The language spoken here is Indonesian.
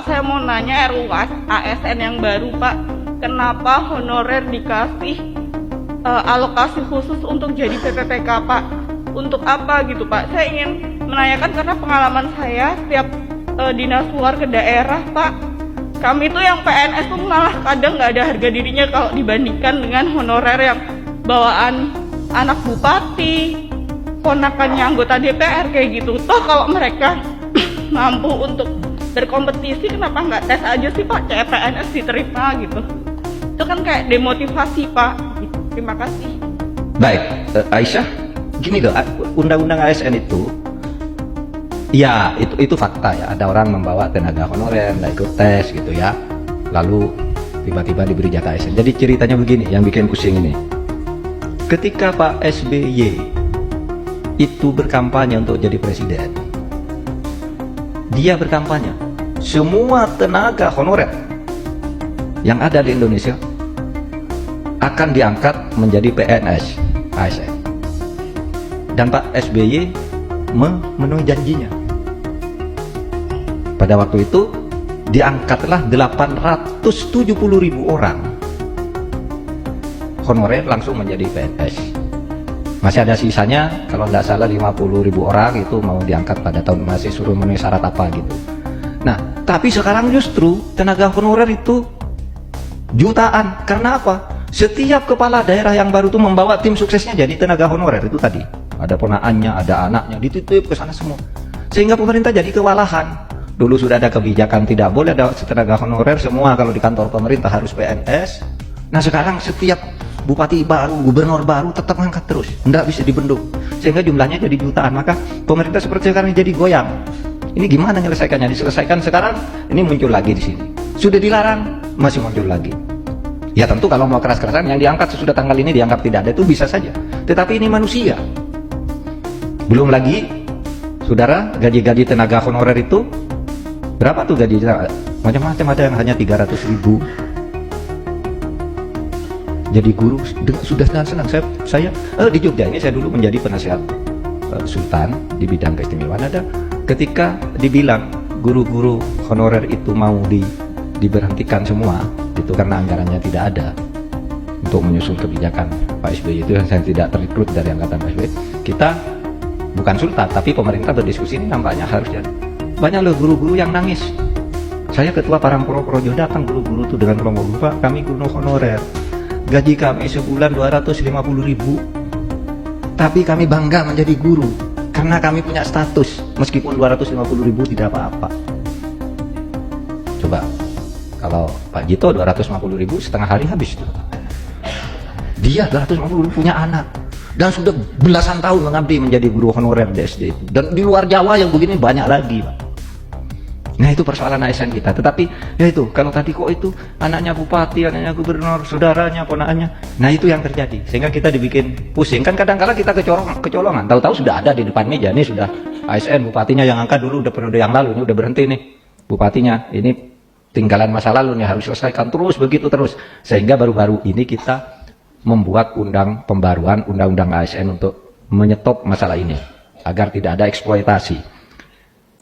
Saya mau nanya RUU ASN yang baru, Pak. Kenapa honorer dikasih alokasi khusus untuk jadi PPPK, Pak? Untuk apa gitu, Pak? Saya ingin menanyakan karena pengalaman saya setiap dinas luar ke daerah, Pak. Kami tuh yang PNS tuh malah kadang nggak ada harga dirinya kalau dibandingkan dengan honorer yang bawaan anak bupati, ponakannya anggota DPR kayak gitu. Toh kalau mereka mampu untuk berkompetisi, kenapa nggak tes aja sih, Pak? CPNS diterima gitu. Itu kan kayak demotivasi, Pak. Gitu. Terima kasih. Baik, Aisyah, gini loh, undang-undang ASN itu, ya itu fakta ya. Ada orang membawa tenaga honorer, nggak ikut tes gitu ya, lalu tiba-tiba diberi jatah ASN. Jadi ceritanya begini, yang bikin pusing ini. Ketika Pak SBY itu berkampanye untuk jadi presiden, dia berkampanye semua tenaga honorer yang ada di Indonesia akan diangkat menjadi PNS ASN, dan Pak SBY memenuhi janjinya. Pada waktu itu diangkatlah 870.000 orang honorer langsung menjadi PNS. Masih ada sisanya, kalau tidak salah 50.000 orang itu mau diangkat pada tahun, masih suruh memenuhi syarat apa gitu. Nah, tapi sekarang justru tenaga honorer itu jutaan. Karena apa? Setiap kepala daerah yang baru itu membawa tim suksesnya jadi tenaga honorer itu tadi. Ada ponakannya, ada anaknya, dititip ke sana semua. Sehingga pemerintah jadi kewalahan. Dulu sudah ada kebijakan tidak boleh ada tenaga honorer, semua kalau di kantor pemerintah harus PNS. Nah sekarang setiap bupati baru, gubernur baru tetap ngangkat terus, tidak bisa dibendung, sehingga jumlahnya jadi jutaan. Maka pemerintah seperti sekarang jadi goyang. Ini gimana menyelesaikannya? Diselesaikan sekarang, ini muncul lagi di sini. Sudah dilarang, masih muncul lagi. Ya tentu kalau mau keras-kerasan, yang diangkat sesudah tanggal ini dianggap tidak ada, itu bisa saja. Tetapi ini manusia. Belum lagi, saudara, gaji-gaji tenaga honorer itu berapa tuh gaji? Macam-macam, ada yang hanya 300.000. Jadi guru sudah senang. Saya di Jogja ini saya dulu menjadi penasihat Sultan di bidang keistimewaan. Ada ketika dibilang guru-guru honorer itu mau diberhentikan semua itu karena anggarannya tidak ada untuk menyusun kebijakan Pak SBY, itu yang saya tidak terrekrut dari angkatan Pak SBY. Kita bukan Sultan, tapi pemerintah berdiskusi, ini nampaknya harus jadi. Banyak loh guru-guru yang nangis. Saya ketua Parangpro Projo, datang guru-guru itu dengan promo, Pak kami guru honorer, gaji kami sebulan 250.000, tapi kami bangga menjadi guru karena kami punya status, meskipun 250.000 tidak apa-apa. Coba kalau Pak Jito 250.000 setengah hari habis itu. Dia 250.000 punya anak dan sudah belasan tahun mengabdi menjadi guru honorer di SD itu. Dan di luar Jawa yang begini banyak lagi, Pak. Nah itu persoalan ASN kita. Tetapi ya itu, kalau tadi kok itu anaknya bupati, anaknya gubernur, saudaranya, ponakannya, nah itu yang terjadi, sehingga kita dibikin pusing. Kan kadang-kadang kita kecolongan, tahu-tahu sudah ada di depan meja, ini sudah ASN, bupatinya yang angkat dulu udah periode yang lalu, ini udah berhenti nih bupatinya, ini tinggalan masa lalu nih, harus selesaikan terus begitu terus. Sehingga baru-baru ini kita membuat pembaruan undang-undang ASN untuk menyetop masalah ini agar tidak ada eksploitasi.